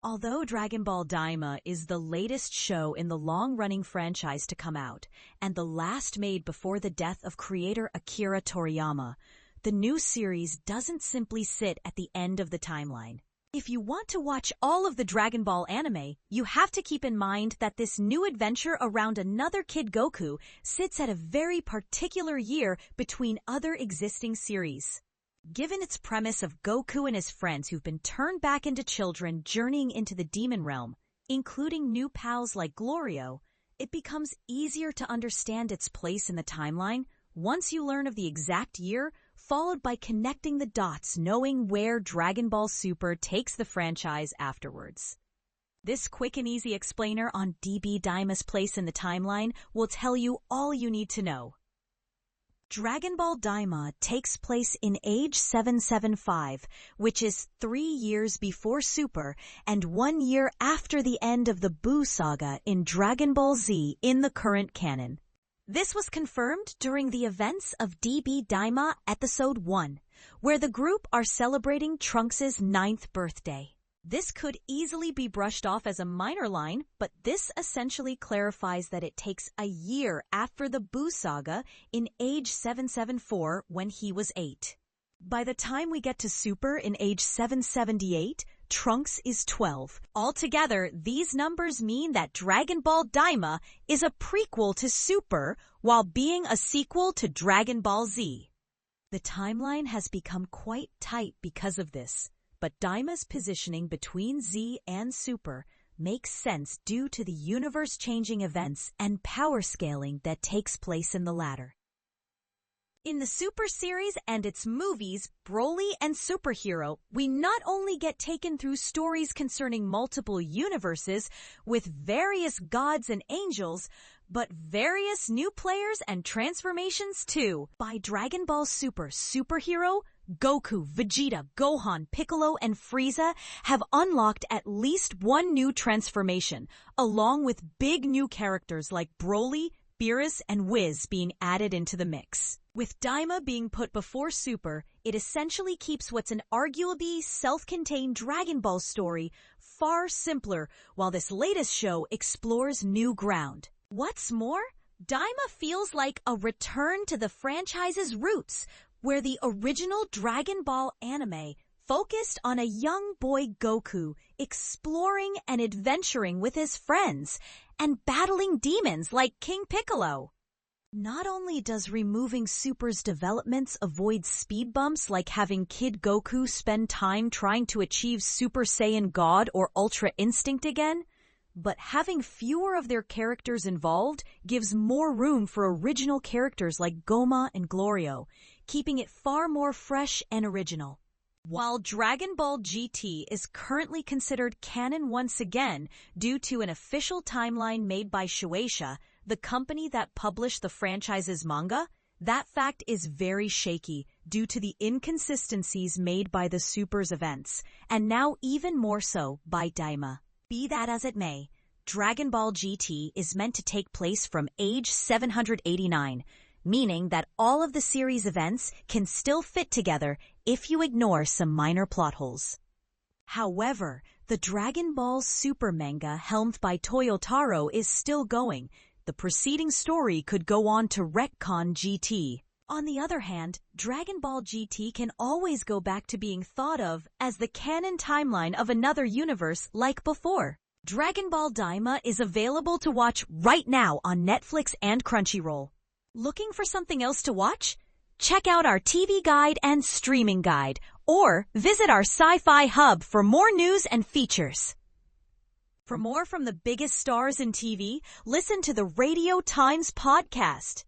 Although Dragon Ball Daima is the latest show in the long-running franchise to come out, and the last made before the death of creator Akira Toriyama, the new series doesn't simply sit at the end of the timeline. If you want to watch all of the Dragon Ball anime, you have to keep in mind that this new adventure around another kid Goku sits at a very particular year between other existing series. Given its premise of Goku and his friends who've been turned back into children journeying into the demon realm, including new pals like Glorio, it becomes easier to understand its place in the timeline once you learn of the exact year, followed by connecting the dots knowing where Dragon Ball Super takes the franchise afterwards. This quick and easy explainer on DB Daima's place in the timeline will tell you all you need to know. Dragon Ball Daima takes place in age 775, which is 3 years before Super and 1 year after the end of the Buu saga in Dragon Ball Z in the current canon. This was confirmed during the events of DB Daima Episode 1, where the group are celebrating Trunks' 9th birthday. This could easily be brushed off as a minor line, but this essentially clarifies that it takes a year after the Buu saga in age 774 when he was 8. By the time we get to Super in age 778, Trunks is 12. Altogether, these numbers mean that Dragon Ball Daima is a prequel to Super while being a sequel to Dragon Ball Z. The timeline has become quite tight because of this. But Daima's positioning between Z and Super makes sense due to the universe-changing events and power scaling that takes place in the latter. In the Super series and its movies, Broly and Superhero, we not only get taken through stories concerning multiple universes with various gods and angels, but various new players and transformations too. By Dragon Ball Super Superhero, Goku, Vegeta, Gohan, Piccolo, and Frieza have unlocked at least one new transformation, along with big new characters like Broly, Beerus, and Whis being added into the mix. With Daima being put before Super, it essentially keeps what's an arguably self-contained Dragon Ball story far simpler, while this latest show explores new ground. What's more, Daima feels like a return to the franchise's roots, where the original Dragon Ball anime focused on a young boy Goku exploring and adventuring with his friends and battling demons like King Piccolo. Not only does removing Super's developments avoid speed bumps like having Kid Goku spend time trying to achieve Super Saiyan God or Ultra Instinct again, but having fewer of their characters involved gives more room for original characters like Goma and Glorio, keeping it far more fresh and original. While Dragon Ball GT is currently considered canon once again due to an official timeline made by Shueisha, the company that published the franchise's manga, that fact is very shaky due to the inconsistencies made by the Super's events, and now even more so by Daima. Be that as it may, Dragon Ball GT is meant to take place from age 789, meaning that all of the series' events can still fit together if you ignore some minor plot holes. However, the Dragon Ball Super manga helmed by Toyotaro is still going. The preceding story could go on to retcon GT. On the other hand, Dragon Ball GT can always go back to being thought of as the canon timeline of another universe like before. Dragon Ball Daima is available to watch right now on Netflix and Crunchyroll. Looking for something else to watch? Check out our TV guide and streaming guide, or visit our Sci-Fi Hub for more news and features. For more from the biggest stars in TV, listen to the Radio Times podcast.